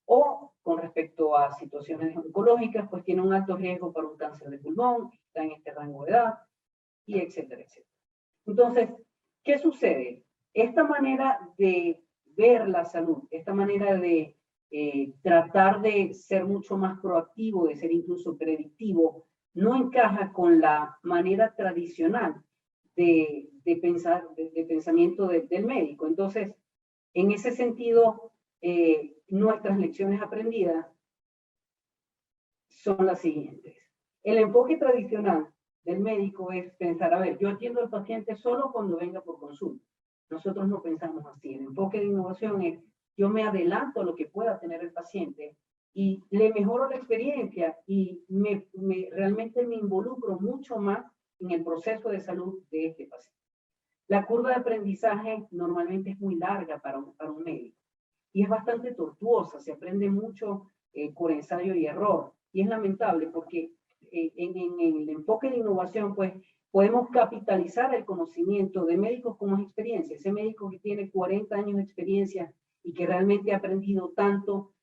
O con respecto a situaciones oncológicas, pues tiene un alto riesgo para un cáncer de pulmón, está en este rango de edad, y etcétera, etcétera. Entonces, ¿qué sucede? Esta manera de ver la salud, esta manera de tratar de ser mucho más proactivo, de ser incluso predictivo, no encaja con la manera tradicional de pensamiento del médico. Entonces, en ese sentido, nuestras lecciones aprendidas son las siguientes. El enfoque tradicional del médico es pensar, a ver, yo atiendo al paciente solo cuando venga por consulta. Nosotros no pensamos así. El enfoque de innovación es, yo me adelanto a lo que pueda tener el paciente y le mejoro la experiencia y realmente me involucro mucho más en el proceso de salud de este paciente. La curva de aprendizaje normalmente es muy larga para un médico y es bastante tortuosa, se aprende mucho por ensayo y error. Y es lamentable porque en el enfoque de innovación, pues podemos capitalizar el conocimiento de médicos con más experiencia. Ese médico que tiene 40 años de experiencia y que realmente ha aprendido tanto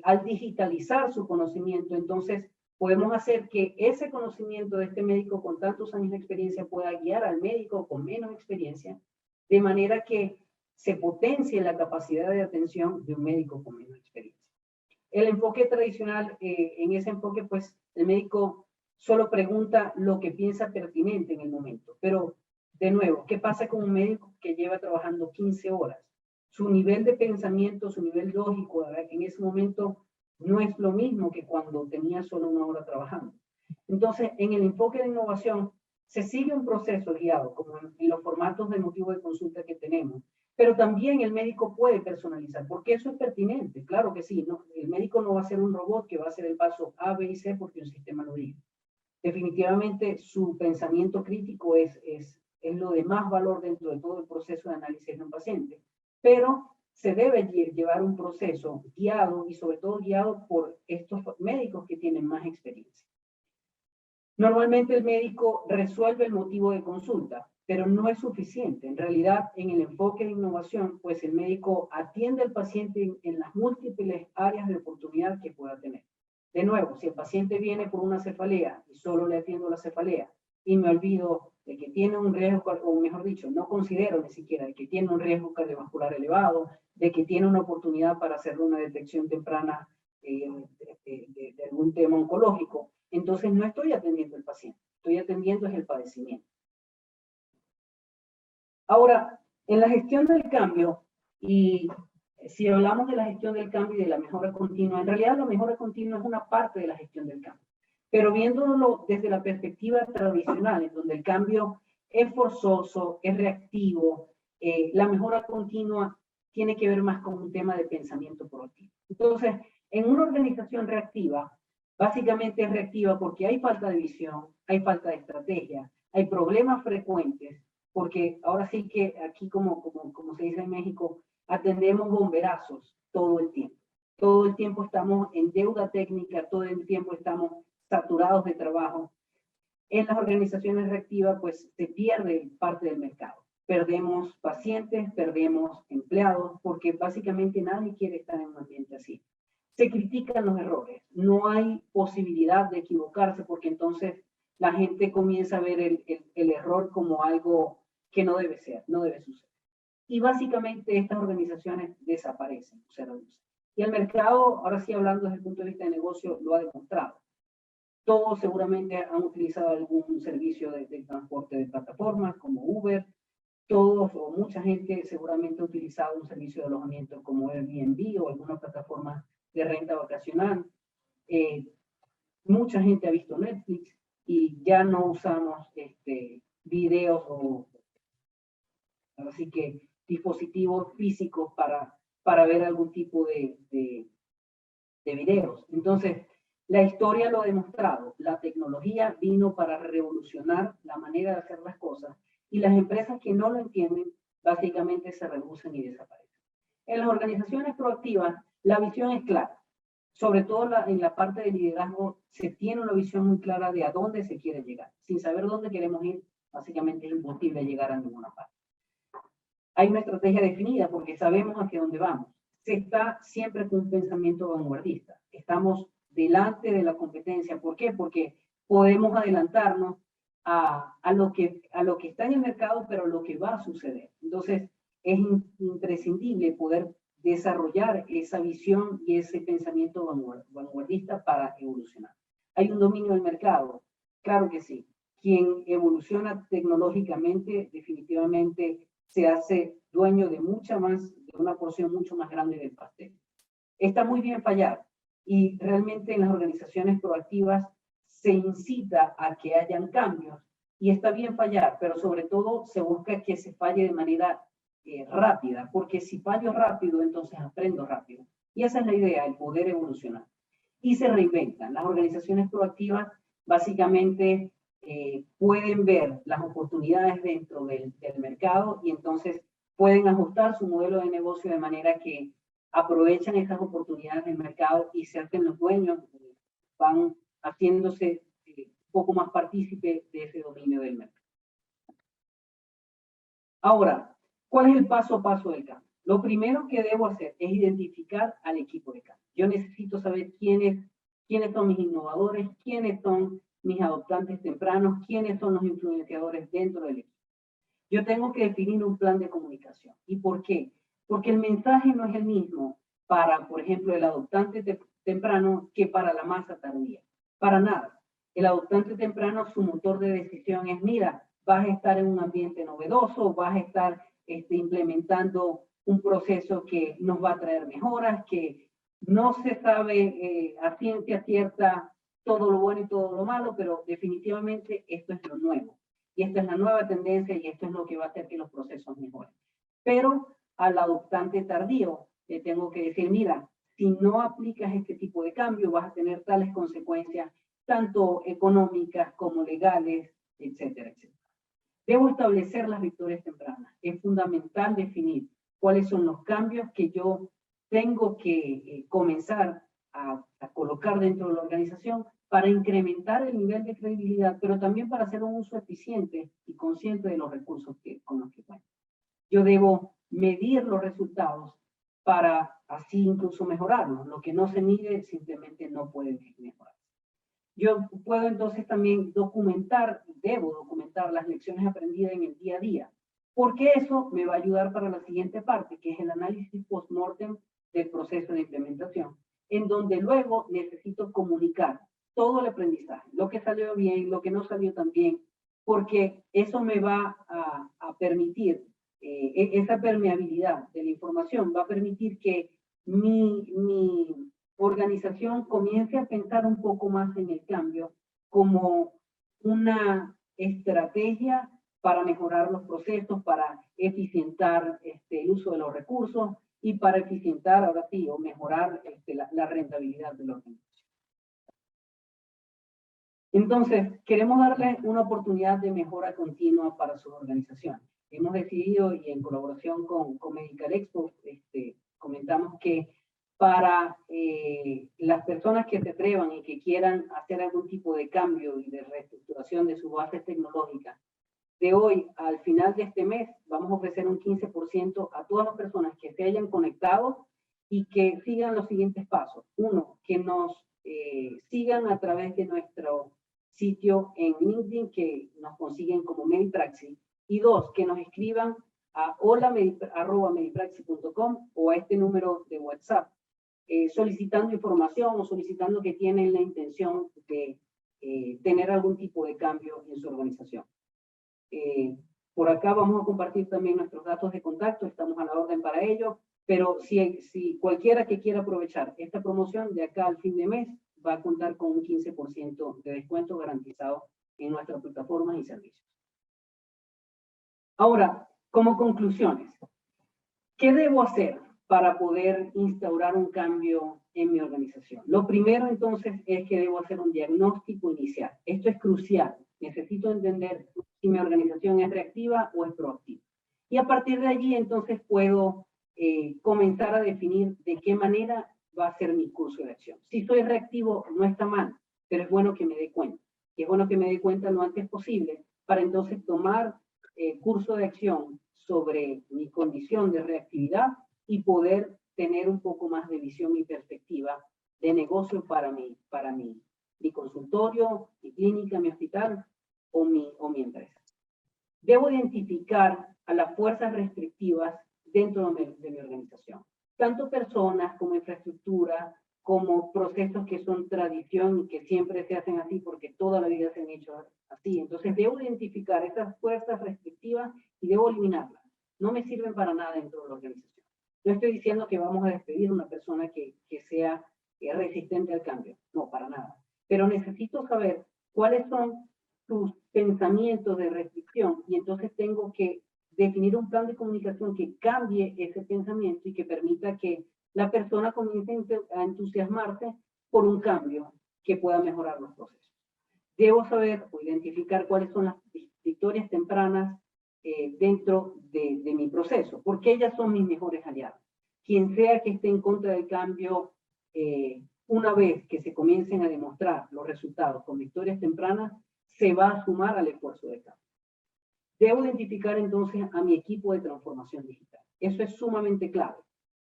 al digitalizar su conocimiento, entonces podemos hacer que ese conocimiento de este médico con tantos años de experiencia pueda guiar al médico con menos experiencia, de manera que se potencie la capacidad de atención de un médico con menos experiencia. El enfoque tradicional, en ese enfoque, pues el médico solo pregunta lo que piensa pertinente en el momento. Pero, de nuevo, ¿qué pasa con un médico que lleva trabajando 15 horas? Su nivel de pensamiento, su nivel lógico, ¿verdad? En ese momento no es lo mismo que cuando tenía solo una hora trabajando. Entonces, en el enfoque de innovación, se sigue un proceso guiado, como en los formatos de motivo de consulta que tenemos, pero también el médico puede personalizar, porque eso es pertinente, claro que sí, ¿no? El médico no va a ser un robot que va a hacer el paso A, B y C porque un sistema lo dice. Definitivamente su pensamiento crítico es lo de más valor dentro de todo el proceso de análisis de un paciente, pero se debe llevar un proceso guiado y sobre todo guiado por estos médicos que tienen más experiencia. Normalmente el médico resuelve el motivo de consulta, pero no es suficiente. En realidad, en el enfoque de innovación, pues el médico atiende al paciente en las múltiples áreas de oportunidad que pueda tener. De nuevo, si el paciente viene por una cefalea y solo le atiendo la cefalea y me olvido de que tiene un riesgo, o mejor dicho, no considero ni siquiera de que tiene un riesgo cardiovascular elevado, de que tiene una oportunidad para hacerle una detección temprana de algún tema oncológico, entonces no estoy atendiendo al paciente, estoy atendiendo es el padecimiento. Ahora, en la gestión del cambio, y si hablamos de la gestión del cambio y de la mejora continua, en realidad la mejora continua es una parte de la gestión del cambio. Pero viéndolo desde la perspectiva tradicional, en donde el cambio es forzoso, es reactivo, la mejora continua tiene que ver más con un tema de pensamiento proactivo. Entonces, en una organización reactiva, básicamente es reactiva porque hay falta de visión, hay falta de estrategia, hay problemas frecuentes, porque ahora sí que aquí, como se dice en México, atendemos bomberazos todo el tiempo. Todo el tiempo estamos en deuda técnica, todo el tiempo estamos saturados de trabajo. En las organizaciones reactivas, pues se pierde parte del mercado. Perdemos pacientes, perdemos empleados, porque básicamente nadie quiere estar en un ambiente así. Se critican los errores, no hay posibilidad de equivocarse, porque entonces la gente comienza a ver el error como algo que no debe ser, no debe suceder. Y básicamente estas organizaciones desaparecen, se reducen. Y el mercado, ahora sí hablando desde el punto de vista de negocio, lo ha demostrado. Todos seguramente han utilizado algún servicio de transporte de plataformas como Uber. Todos o mucha gente seguramente ha utilizado un servicio de alojamiento como Airbnb o alguna plataforma de renta vacacional. Mucha gente ha visto Netflix y ya no usamos videos o así que dispositivos físicos para ver algún tipo de videos. Entonces, la historia lo ha demostrado. La tecnología vino para revolucionar la manera de hacer las cosas y las empresas que no lo entienden básicamente se reducen y desaparecen. En las organizaciones proactivas, la visión es clara. Sobre todo en la parte de liderazgo, se tiene una visión muy clara de a dónde se quiere llegar. Sin saber dónde queremos ir, básicamente es imposible llegar a ninguna parte. Hay una estrategia definida porque sabemos hacia dónde vamos. Se está siempre con un pensamiento vanguardista. Estamos delante de la competencia. ¿Por qué? Porque podemos adelantarnos a lo que está en el mercado, pero a lo que va a suceder. Entonces, es imprescindible poder desarrollar esa visión y ese pensamiento vanguardista para evolucionar. ¿Hay un dominio del mercado? Claro que sí. Quien evoluciona tecnológicamente, definitivamente se hace dueño de una porción mucho más grande del pastel. Está muy bien fallar y realmente en las organizaciones proactivas se incita a que hayan cambios y está bien fallar, pero sobre todo se busca que se falle de manera rápida, porque si fallo rápido, entonces aprendo rápido. Y esa es la idea, el poder evolucionar. Y se reinventan. Las organizaciones proactivas básicamente pueden ver las oportunidades dentro del mercado y entonces pueden ajustar su modelo de negocio de manera que aprovechan estas oportunidades del mercado y se hacen los dueños, van haciéndose un poco más partícipe de ese dominio del mercado. Ahora, ¿cuál es el paso a paso del cambio? Lo primero que debo hacer es identificar al equipo de cambio. Yo necesito saber quiénes son mis innovadores, quiénes son mis adoptantes tempranos, quiénes son los influenciadores dentro del equipo. Yo tengo que definir un plan de comunicación. ¿Y por qué? Porque el mensaje no es el mismo para, por ejemplo, el adoptante temprano que para la masa tardía. Para nada. El adoptante temprano, su motor de decisión es, mira, vas a estar en un ambiente novedoso, vas a estar implementando un proceso que nos va a traer mejoras, que no se sabe a ciencia cierta todo lo bueno y todo lo malo, pero definitivamente esto es lo nuevo. Y esta es la nueva tendencia y esto es lo que va a hacer que los procesos mejoren. Pero al adoptante tardío le tengo que decir, mira, si no aplicas este tipo de cambio, vas a tener tales consecuencias, tanto económicas como legales, etcétera, etcétera. Debo establecer las victorias tempranas. Es fundamental definir cuáles son los cambios que yo tengo que comenzar a colocar dentro de la organización para incrementar el nivel de credibilidad, pero también para hacer un uso eficiente y consciente de los recursos con los que cuento. Yo debo medir los resultados para así incluso mejorarlos. Lo que no se mide simplemente no puede mejorar. Yo puedo entonces también debo documentar las lecciones aprendidas en el día a día, porque eso me va a ayudar para la siguiente parte, que es el análisis post-mortem del proceso de implementación, en donde luego necesito comunicar todo el aprendizaje, lo que salió bien, lo que no salió tan bien, porque eso me va a permitir esa permeabilidad de la información va a permitir que mi organización comience a pensar un poco más en el cambio como una estrategia para mejorar los procesos, para eficientar el uso de los recursos y para eficientar, ahora sí, o mejorar la rentabilidad de los recursos. Entonces, queremos darle una oportunidad de mejora continua para su organización. Hemos decidido, y en colaboración con Medical Expo, comentamos que para las personas que se atrevan y que quieran hacer algún tipo de cambio y de reestructuración de sus bases tecnológicas, de hoy al final de este mes vamos a ofrecer un 15% a todas las personas que se hayan conectado y que sigan los siguientes pasos. Uno, que nos sigan a través de nuestro sitio en LinkedIn, que nos consiguen como Medipraxis. Y dos, que nos escriban a hola@medipraxis.com o a este número de WhatsApp, solicitando información o solicitando que tienen la intención de tener algún tipo de cambio en su organización. Por acá vamos a compartir también nuestros datos de contacto, estamos a la orden para ello, pero si cualquiera que quiera aprovechar esta promoción de acá al fin de mes, va a contar con un 15% de descuento garantizado en nuestras plataformas y servicios. Ahora, como conclusiones, ¿qué debo hacer para poder instaurar un cambio en mi organización? Lo primero, entonces, es que debo hacer un diagnóstico inicial. Esto es crucial. Necesito entender si mi organización es reactiva o es proactiva. Y a partir de allí, entonces, puedo comenzar a definir de qué manera va a ser mi curso de acción. Si soy reactivo, no está mal, pero es bueno que me dé cuenta. Y es bueno que me dé cuenta lo antes posible para entonces tomar curso de acción sobre mi condición de reactividad y poder tener un poco más de visión y perspectiva de negocio para mi consultorio, mi clínica, mi hospital o mi empresa. Debo identificar a las fuerzas restrictivas dentro de mi organización, tanto personas como infraestructura, como procesos que son tradición y que siempre se hacen así porque toda la vida se han hecho así. Entonces debo identificar esas fuerzas restrictivas y debo eliminarlas. No me sirven para nada dentro de la organización. No estoy diciendo que vamos a despedir a una persona que sea resistente al cambio. No, para nada. Pero necesito saber cuáles son sus pensamientos de restricción y entonces tengo que definir un plan de comunicación que cambie ese pensamiento y que permita que la persona comience a entusiasmarse por un cambio que pueda mejorar los procesos. Debo saber o identificar cuáles son las victorias tempranas dentro de mi proceso, porque ellas son mis mejores aliados. Quien sea que esté en contra del cambio, una vez que se comiencen a demostrar los resultados con victorias tempranas, se va a sumar al esfuerzo de cambio. Debo identificar entonces a mi equipo de transformación digital. Eso es sumamente clave.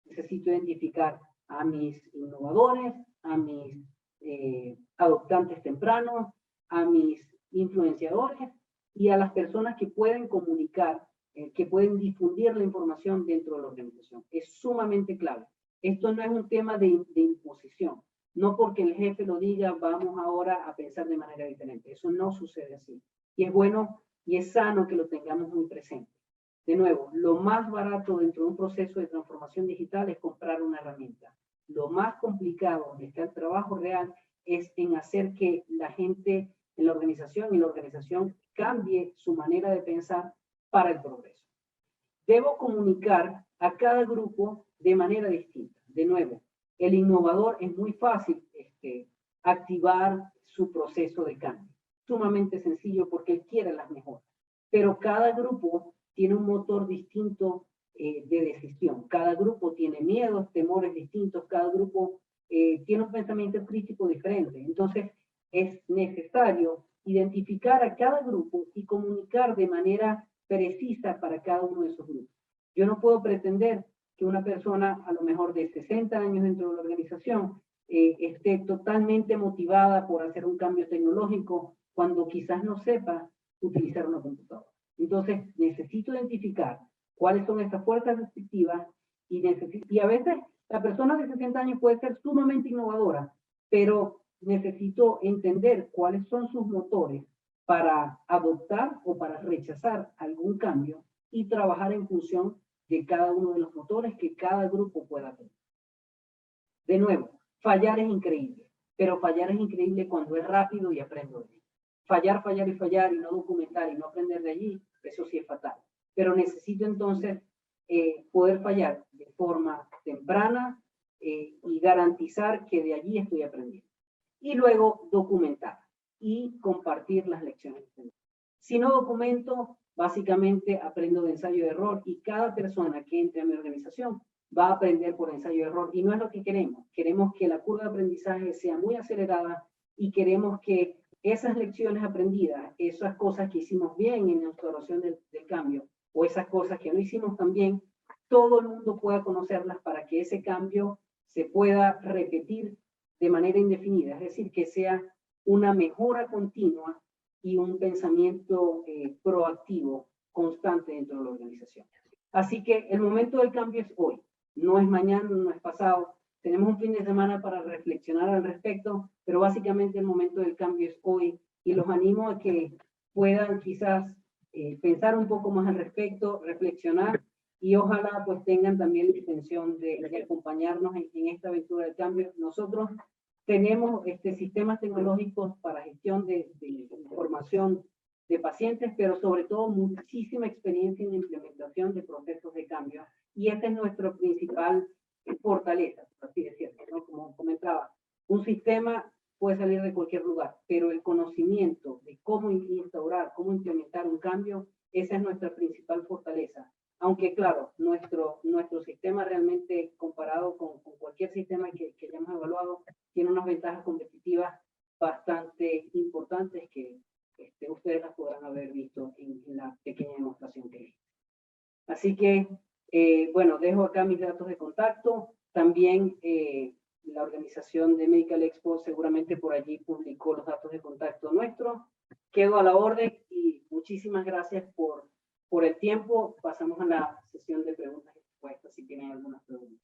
Necesito identificar a mis innovadores, a mis adoptantes tempranos, a mis influenciadores y a las personas que pueden comunicar, que pueden difundir la información dentro de la organización. Es sumamente clave. Esto no es un tema de imposición. No porque el jefe lo diga, vamos ahora a pensar de manera diferente. Eso no sucede así. Y es bueno y es sano que lo tengamos muy presente. De nuevo, lo más barato dentro de un proceso de transformación digital es comprar una herramienta. Lo más complicado, donde está el trabajo real, es en hacer que la gente en la organización y la organización cambie su manera de pensar para el progreso. Debo comunicar a cada grupo de manera distinta. De nuevo, el innovador es muy fácil activar su proceso de cambio. Sumamente sencillo porque él quiere las mejoras. Pero cada grupo tiene un motor distinto de decisión. Cada grupo tiene miedos, temores distintos. Cada grupo tiene un pensamiento crítico diferente. Entonces, es necesario identificar a cada grupo y comunicar de manera precisa para cada uno de esos grupos. Yo no puedo pretender que una persona a lo mejor de 60 años dentro de la organización esté totalmente motivada por hacer un cambio tecnológico cuando quizás no sepa utilizar una computadora. Entonces, necesito identificar cuáles son estas fuerzas restrictivas y a veces la persona de 60 años puede ser sumamente innovadora, pero necesito entender cuáles son sus motores para adoptar o para rechazar algún cambio y trabajar en función de cada uno de los motores que cada grupo pueda tener. De nuevo, fallar es increíble, pero fallar es increíble cuando es rápido y aprendo de él. Fallar, fallar y fallar y no documentar y no aprender de allí, eso sí es fatal. Pero necesito entonces poder fallar de forma temprana y garantizar que de allí estoy aprendiendo. Y luego documentar y compartir las lecciones. Si no documento, básicamente aprendo de ensayo y error y cada persona que entre a mi organización va a aprender por ensayo y error y no es lo que queremos. Queremos que la curva de aprendizaje sea muy acelerada y queremos que esas lecciones aprendidas, esas cosas que hicimos bien en la instauración del cambio o esas cosas que no hicimos tan bien, todo el mundo pueda conocerlas para que ese cambio se pueda repetir de manera indefinida, es decir, que sea una mejora continua y un pensamiento proactivo constante dentro de la organización. Así que el momento del cambio es hoy, no es mañana, no es pasado. Tenemos un fin de semana para reflexionar al respecto, pero básicamente el momento del cambio es hoy y los animo a que puedan quizás pensar un poco más al respecto, reflexionar y ojalá pues tengan también la intención de acompañarnos en esta aventura del cambio. Nosotros tenemos sistemas tecnológicos para gestión de información de pacientes, pero sobre todo muchísima experiencia en la implementación de procesos de cambio. Y esta es nuestra principal fortaleza, por así decirlo, ¿no? Como comentaba, un sistema puede salir de cualquier lugar, pero el conocimiento de cómo instaurar, cómo implementar un cambio, esa es nuestra principal fortaleza. Aunque claro, nuestro sistema realmente comparado con cualquier sistema que hayamos evaluado, tiene unas ventajas competitivas bastante importantes que ustedes las podrán haber visto en la pequeña demostración que hice. Así que, bueno, dejo acá mis datos de contacto. También la organización de Medical Expo seguramente por allí publicó los datos de contacto nuestros. Quedo a la orden y muchísimas gracias por el tiempo. Pasamos a la sesión de preguntas y respuestas si tienen algunas preguntas.